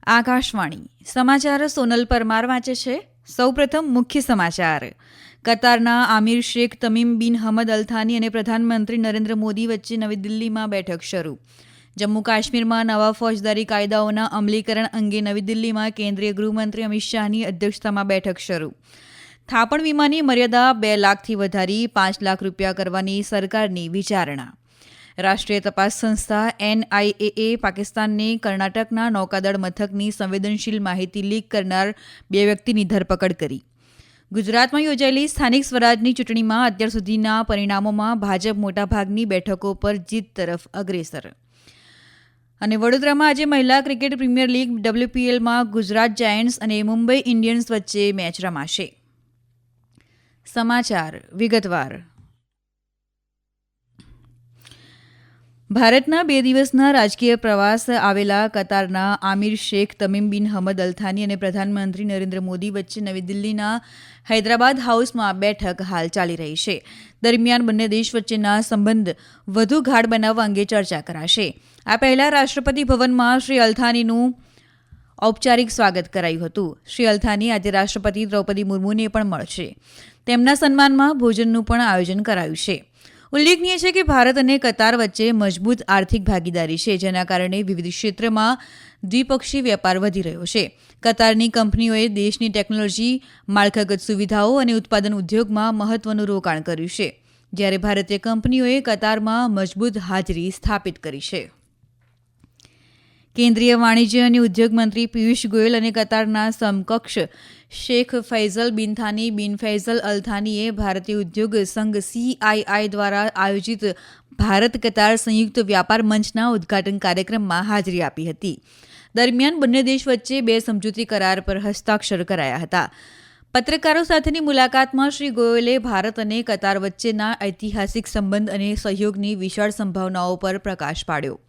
આકાશવાણી સમાચાર સોનલ પરમાર વાંચે છે. સૌપ્રથમ મુખ્ય સમાચાર. કતારના આમિર શેખ તમીમ બિન હમદ અલ-થાની અને પ્રધાનમંત્રી નરેન્દ્ર મોદી વચ્ચે નવી દિલ્હીમાં બેઠક શરૂ. જમ્મુ કાશ્મીરમાં નવા ફોજદારી કાયદાઓના અમલીકરણ અંગે નવી દિલ્હીમાં કેન્દ્રીય ગૃહમંત્રી અમિત શાહની અધ્યક્ષતામાં બેઠક શરૂ. થાપણ વીમાની મર્યાદા 2 લાખથી વધારી 5 લાખ રૂપિયા કરવાની સરકારની વિચારણા. રાષ્ટ્રીય તપાસ સંસ્થા NIA પાકિસ્તાનને કર્ણાટકના નૌકાદળ મથકની સંવેદનશીલ માહિતી લીક કરનાર 2 વ્યક્તિની ધરપકડ કરી. ગુજરાતમાં યોજાયેલી સ્થાનિક સ્વરાજની ચૂંટણીમાં અત્યાર સુધીના પરિણામોમાં ભાજપ મોટાભાગની બેઠકો પર જીત તરફ અગ્રેસર. અને વડોદરામાં આજે મહિલા ક્રિકેટ પ્રીમિયર લીગ WPLમાં ગુજરાત જાયન્ટ્સ અને મુંબઈ ઇન્ડિયન્સ વચ્ચે મેચ રમાશે. સમાચાર વિગતવાર. ભારતના 2 દિવસના રાજકીય પ્રવાસ આવેલા કતારના આમિર શેખ તમીમ બિન હમદ અલ-થાની અને પ્રધાનમંત્રી નરેન્દ્ર મોદી વચ્ચે નવી દિલ્હીના હૈદરાબાદ હાઉસમાં બેઠક હાલ ચાલી રહી છે. દરમિયાન બંને દેશ વચ્ચેના સંબંધ વધુ ગાઢ બનાવવા અંગે ચર્ચા કરાશે. આ પહેલા રાષ્ટ્રપતિ ભવનમાં શ્રી અલ-થાનીનું ઔપચારિક સ્વાગત કરાયું હતું. શ્રી અલ-થાની આજે રાષ્ટ્રપતિ દ્રૌપદી મુર્મુને પણ મળશે. તેમના સન્માનમાં ભોજનનું પણ આયોજન કરાયું છે. ઉલ્લેખનીય છે કે ભારત અને કતાર વચ્ચે મજબૂત આર્થિક ભાગીદારી છે, જેના કારણે વિવિધ ક્ષેત્રમાં દ્વિપક્ષી વેપાર વધી રહ્યો છે. કતારની કંપનીઓએ દેશની ટેકનોલોજી, માળખાગત સુવિધાઓ અને ઉત્પાદન ઉદ્યોગમાં મહત્વનું રોકાણ કર્યું છે, જ્યારે ભારતીય કંપનીઓએ કતારમાં મજબૂત હાજરી સ્થાપિત કરી છે. કેન્દ્રીય વાણિજ્ય અને ઉદ્યોગ મંત્રી પિયુષ ગોયલ અને કતારના સમકક્ષ શેખ ફૈઝલ બિન થાની બિન ફૈઝલ અલ થાનીએ ભારતીય ઉદ્યોગ સંઘ CII દ્વારા આયોજિત ભારત કતાર સંયુક્ત વ્યાપાર મંચના ઉદ્ઘાટન કાર્યક્રમમાં હાજરી આપી હતી. દરમિયાન બંને દેશ વચ્ચે 2 સમજૂતી કરાર પર હસ્તાક્ષર કરાયા હતા. પત્રકારો સાથેની મુલાકાતમાં શ્રી ગોયલે ભારત અને કતાર વચ્ચેના ઐતિહાસિક સંબંધ અને સહયોગની વિશાળ સંભાવનાઓ પર પ્રકાશ પાડ્યો.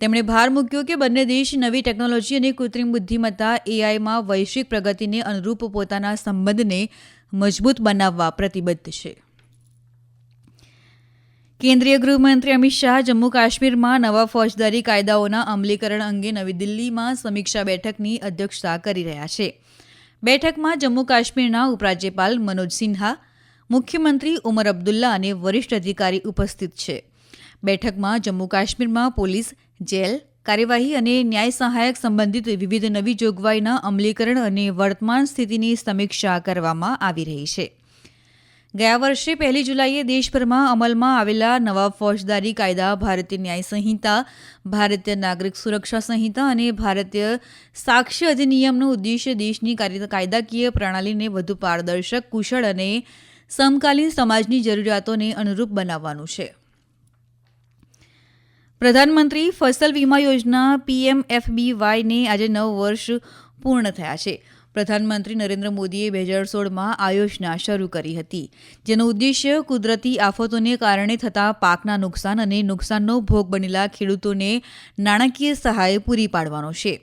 તેમણે ભાર મૂક્યો કે બંને દેશ નવી ટેકનોલોજી અને કૃત્રિમ બુદ્ધિમત્તા AIમાં વૈશ્વિક પ્રગતિને અનુરૂપ પોતાના સંબંધને મજબૂત બનાવવા પ્રતિબદ્ધ છે. કેન્દ્રીય ગૃહમંત્રી અમિત શાહ જમ્મુ કાશ્મીરમાં નવા ફોજદારી કાયદાઓના અમલીકરણ અંગે નવી દિલ્હીમાં સમીક્ષા બેઠકની અધ્યક્ષતા કરી રહ્યા છે. બેઠકમાં જમ્મુ કાશ્મીરના ઉપરાજ્યપાલ મનોજ સિન્હા, મુખ્યમંત્રી ઉમર અબ્દુલ્લા અને વરિષ્ઠ અધિકારી ઉપસ્થિત છે. બેઠકમાં જમ્મુ કાશ્મીરમાં પોલીસ, જેલ, કાર્યવાહી અને ન્યાય સહાયક સંબંધિત વિવિધ નવી જોગવાઈના અમલીકરણ અને વર્તમાન સ્થિતિની સમીક્ષા કરવામાં આવી રહી છે. ગયા વર્ષે 1 જુલાઈએ દેશભરમાં અમલમાં આવેલા નવા ફોજદારી કાયદા ભારતીય ન્યાય સંહિતા, ભારતીય નાગરિક સુરક્ષા સંહિતા અને ભારતીય સાક્ષ્ય અધિનિયમનો ઉદ્દેશ્ય દેશની કાયદાકીય પ્રણાલીને વધુ પારદર્શક, કુશળ અને સમકાલીન સમાજની જરૂરિયાતોને અનુરૂપ બનાવવાનું છે. પ્રધાનમંત્રી ફસલ વીમા યોજના PMFBYને આજે 9 વર્ષ પૂર્ણ થયા છે. પ્રધાનમંત્રી નરેન્દ્ર મોદીએ 2016માં આ યોજના શરૂ કરી હતી, જેનો ઉદ્દેશ્ય કુદરતી આફતોને કારણે થતા પાકના નુકસાન અને નુકસાનનો ભોગ બનેલા ખેડૂતોને નાણાકીય સહાય પૂરી પાડવાનો છે.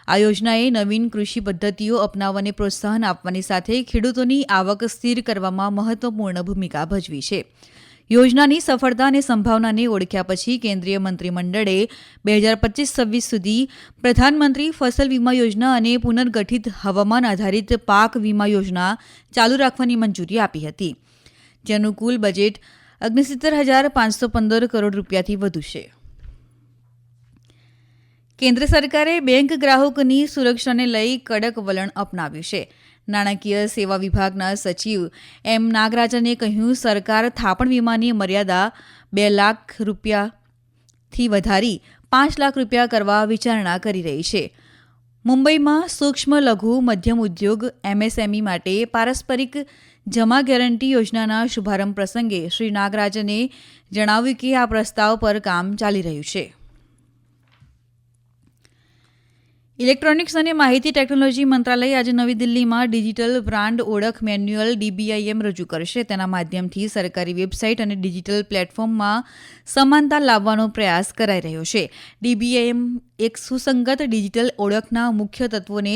આ યોજનાએ નવીન કૃષિ પદ્ધતિઓ અપનાવવાને પ્રોત્સાહન આપવાની સાથે ખેડૂતોની આવક સ્થિર કરવામાં મહત્વપૂર્ણ ભૂમિકા ભજવી છે. યોજનાની સફળતા અને સંભાવનાને ઓળખ્યા પછી કેન્દ્રીય મંત્રીમંડળે 2025-26 સુધી પ્રધાનમંત્રી ફસલ વીમા યોજના અને પુનર્ગઠિત હવામાન આધારિત પાક વીમા યોજના ચાલુ રાખવાની મંજૂરી આપી હતી, જેનું કુલ બજેટ 69,515 કરોડ રૂપિયાથી વધુ છે. કેન્દ્ર સરકારે બેંક ગ્રાહકોની સુરક્ષાને લઈ કડક વલણ અપનાવ્યું છે. નાણાકીય સેવા વિભાગના સચિવ M. નાગરાજને કહ્યું, સરકાર થાપણ વીમાની મર્યાદા 2 લાખ રૂપિયાથી વધારી 5 લાખ રૂપિયા કરવા વિચારણા કરી રહી છે. મુંબઈમાં સૂક્ષ્મ, લઘુ, મધ્યમ ઉદ્યોગ MSME માટે પારસ્પરિક જમા ગેરંટી યોજનાના શુભારંભ પ્રસંગે શ્રી નાગરાજને જણાવ્યું કે આ પ્રસ્તાવ પર કામ ચાલી રહ્યું છે. ઇલેક્ટ્રોનિક્સ અને માહિતી ટેકનોલોજી મંત્રાલય આજે નવી દિલ્હીમાં ડિજિટલ બ્રાન્ડ ઓળખ મેન્યુઅલ DBIM રજૂ કરશે. તેના માધ્યમથી સરકારી વેબસાઇટ અને ડિજિટલ પ્લેટફોર્મમાં સમાનતા લાવવાનો પ્રયાસ કરાઈ રહ્યો છે. DBIM એક સુસંગત ડિજિટલ ઓળખના મુખ્ય તત્વોને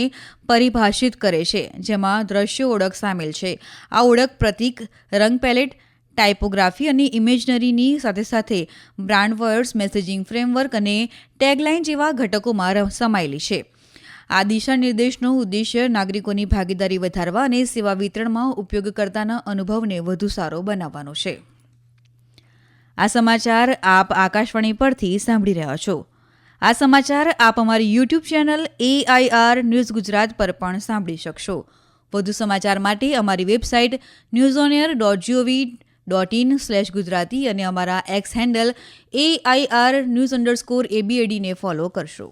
પરિભાષિત કરે છે, જેમાં દ્રશ્ય ઓળખ સામેલ છે. આ ઓળખ પ્રતીક, રંગ પેલેટ, ટાઇપોગ્રાફી અને ઇમેજનરીની સાથે બ્રાન્ડ વર્ડ્સ, મેસેજિંગ ફ્રેમવર્ક અને ટેગલાઇન જેવા ઘટકોમાં સમાયેલી છે. આ દિશા નિર્દેશનો ઉદ્દેશ્ય નાગરિકોની ભાગીદારી વધારવા અને સેવા વિતરણમાં ઉપયોગકર્તાના અનુભવને વધુ સારો બનાવવાનો છે. આ સમાચાર આપ આકાશવાણી પરથી સાંભળી રહ્યા છો. આ સમાચાર આપ અમારી YouTube channel AIR news Gujarat પર પણ સાંભળી શકશો. વધુ સમાચાર માટે અમારી વેબસાઇટ newsonair.gov.in/gujarati અને અમારા એક્સ હેન્ડલ AIR_news_ABAD ને ફોલો કરશો.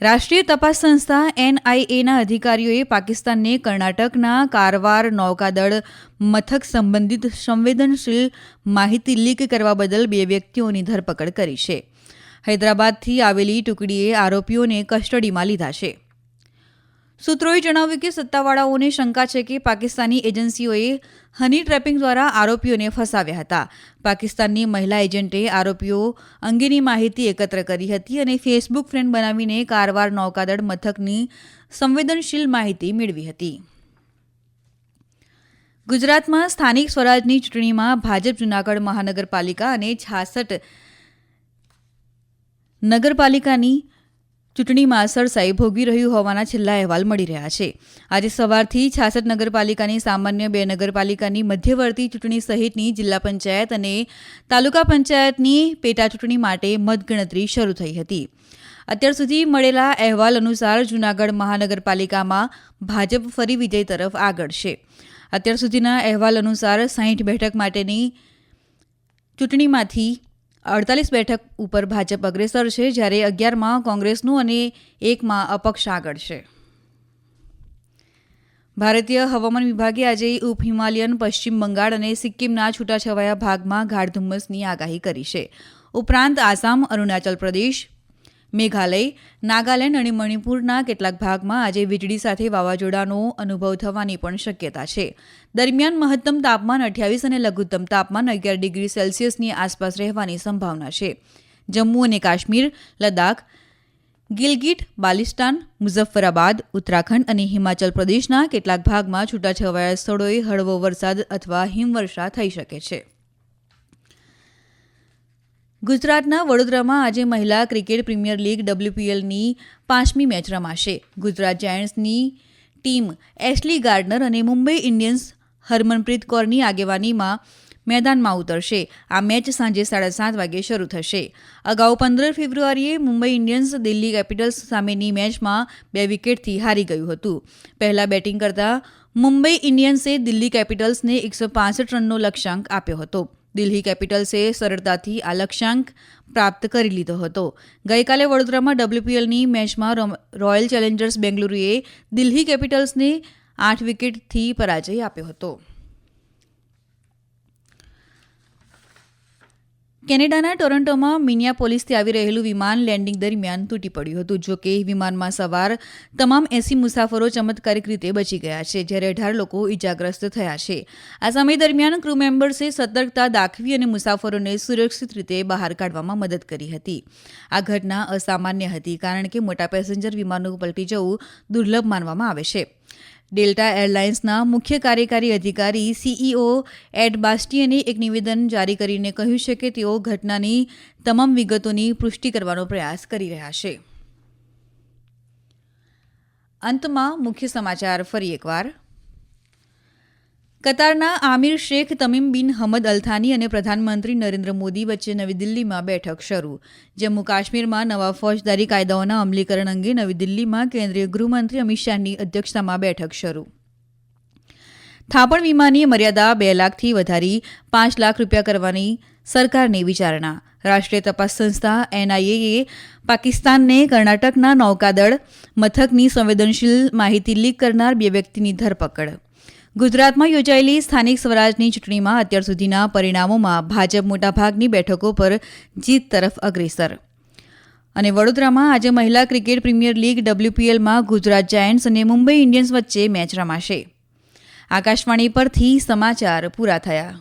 રાષ્ટ્રીય તપાસ સંસ્થા NIAના અધિકારીઓએ પાકિસ્તાનને કર્ણાટકના કારવાર નૌકાદળ મથક સંબંધિત સંવેદનશીલ માહિતી લીક કરવા બદલ 2 વ્યક્તિઓની ધરપકડ કરી છે. હૈદરાબાદથી આવેલી ટુકડીએ આરોપીઓને કસ્ટડીમાં લીધા છે. સૂત્રોએ જણાવ્યું કે સત્તાવાળાઓને શંકા છે કે પાકિસ્તાની એજન્સીઓએ હની ટ્રેપિંગ દ્વારા આરોપીઓને ફસાવ્યા હતા. પાકિસ્તાનની મહિલા એજન્ટે આરોપીઓ અંગેની માહિતી એકત્ર કરી હતી અને ફેસબુક ફ્રેન્ડ બનાવીને કારવાર નૌકાદળ મથકની સંવેદનશીલ માહિતી મેળવી હતી. ગુજરાતમાં સ્થાનિક સ્વરાજની ચૂંટણીમાં ભાજપ જૂનાગઢ મહાનગરપાલિકા અને 66 નગરપાલિકાની ચૂંટણીમાં સરસાઈ ભોગવી રહ્યું હોવાના છેલ્લા અહેવાલ મળી રહ્યા છે. આજે સવારથી 66 નગરપાલિકાની સામાન્ય 2 નગરપાલિકાની મધ્યવર્તી ચૂંટણી સહિતની જિલ્લા પંચાયત અને તાલુકા પંચાયતની પેટા ચૂંટણી માટે મતગણતરી શરૂ થઈ હતી. અત્યાર સુધી મળેલા અહેવાલ અનુસાર જૂનાગઢ મહાનગરપાલિકામાં ભાજપ ફરી વિજય તરફ આગળ છે. અત્યાર સુધીના અહેવાલ અનુસાર 60 બેઠક માટેની ચૂંટણીમાંથી 48 બેઠક ઉપર ભાજપ અગ્રેસર છે, જ્યારે 11માં કોંગ્રેસનું અને 1માં અપક્ષ આગળ છે. ભારતીય હવામાન વિભાગે આજે ઉપ હિમાલયન, પશ્ચિમ બંગાળ અને સિક્કિમના છૂટાછવાયા ભાગમાં ગાઢ ધુમ્મસની આગાહી કરી છે. ઉપરાંત આસામ, અરુણાચલ પ્રદેશ, મેઘાલય, નાગાલેન્ડ અને મણિપુરના કેટલાક ભાગમાં આજે વીજળી સાથે વાવાઝોડાનો અનુભવ થવાની પણ શક્યતા છે. દરમિયાન મહત્તમ તાપમાન 28 અને લઘુત્તમ તાપમાન 11 ડિગ્રી સેલ્સિયસની આસપાસ રહેવાની સંભાવના છે. જમ્મુ અને કાશ્મીર, લદ્દાખ, ગિલગિટ, બાલ્ટિસ્તાન, મુઝફ્ફરાબાદ, ઉત્તરાખંડ અને હિમાચલ પ્રદેશના કેટલાક ભાગમાં છૂટાછવાયા સ્થળોએ હળવો વરસાદ અથવા હિમવર્ષા થઈ શકે છે. ગુજરાતના વડોદરામાં આજે મહિલા ક્રિકેટ પ્રીમિયર લીગ WPLની 5મી મેચ રમાશે. ગુજરાત જાયન્ટ્સની ટીમ એશલી ગાર્ડનર અને મુંબઈ ઇન્ડિયન્સ હરમનપ્રીત કૌરની આગેવાનીમાં મેદાનમાં ઉતરશે. આ મેચ સાંજે 7:30 વાગે શરૂ થશે. અગાઉ 15 ફેબ્રુઆરીએ મુંબઈ ઇન્ડિયન્સ દિલ્હી કેપિટલ્સ સામેની મેચમાં 2 વિકેટથી હારી ગયું હતું. પહેલા બેટિંગ કરતા મુંબઈ ઇન્ડિયન્સે દિલ્હી કેપિટલ્સને 165 રનનો લક્ષ્યાંક આપ્યો હતો. દિલ્હી કેપિટલ્સે સરળતાથી આ લક્ષ્યાંક પ્રાપ્ત કરી લીધો હતો. ગઈકાલે વડોદરામાં WPLની મેચમાં રોયલ ચેલેન્જર્સ બેંગલુરુએ દિલ્હી કેપિટલ્સને 8 વિકેટથી પરાજય આપ્યો હતો. કેનેડાના ટોરન્ટોમાં મિનિયાપોલિસથી આવી રહેલું વિમાન લેન્ડિંગ દરમિયાન તૂટી પડ્યું હતું. જોકે વિમાનમાં સવાર તમામ 80 મુસાફરો ચમત્કારિક રીતે બચી ગયા છે, જ્યારે 18 લોકો ઇજાગ્રસ્ત થયા છે. આ સમય દરમિયાન ક્રૂ મેમ્બર્સે સતર્કતા દાખવી અને મુસાફરોને સુરક્ષિત રીતે બહાર કાઢવામાં મદદ કરી હતી. આ ઘટના અસામાન્ય હતી, કારણ કે મોટા પેસેન્જર વિમાનો પલટી જવું દુર્લભ માનવામાં આવે છે. ડેલ્ટા એરલાઇન્સના મુખ્ય કાર્યકારી અધિકારી CEO એડ બાસ્ટિયને એક નિવેદન જારી કરીને કહ્યું છે કે તેઓ ઘટનાની તમામ વિગતોની પુષ્ટિ કરવાનો પ્રયાસ કરી રહ્યા છે. અંતમાં મુખ્ય સમાચાર ફરી એકવાર. કતારના આમિર શેખ તમીમ બિન હમદ અલ થાની અને પ્રધાનમંત્રી નરેન્દ્ર મોદી વચ્ચે નવી દિલ્હીમાં બેઠક શરૂ. જમ્મુ કાશ્મીરમાં નવા ફોજદારી કાયદાઓના અમલીકરણ અંગે નવી દિલ્હીમાં કેન્દ્રીય ગૃહમંત્રી અમિત શાહની અધ્યક્ષતામાં બેઠક શરૂ. થાપણ વીમાની મર્યાદા 2 લાખથી વધારી 5 લાખ રૂપિયા કરવાની સરકારની વિચારણા. રાષ્ટ્રીય તપાસ સંસ્થા NIAએ પાકિસ્તાનને કર્ણાટકના નૌકાદળ મથકની સંવેદનશીલ માહિતી લીક કરનાર 2 વ્યક્તિની ધરપકડ. ગુજરાતમાં યોજાયેલી સ્થાનિક સ્વરાજની ચૂંટણીમાં અત્યાર સુધીના પરિણામોમાં ભાજપ મોટાભાગની બેઠકો પર જીત તરફ અગ્રેસર. અને વડોદરામાં આજે મહિલા ક્રિકેટ પ્રીમિયર લીગ WPLમાં ગુજરાત જાયન્ટ્સ અને મુંબઈ ઇન્ડિયન્સ વચ્ચે મેચ રમાશે. આકાશવાણી પરથી સમાચાર પૂરા થયા.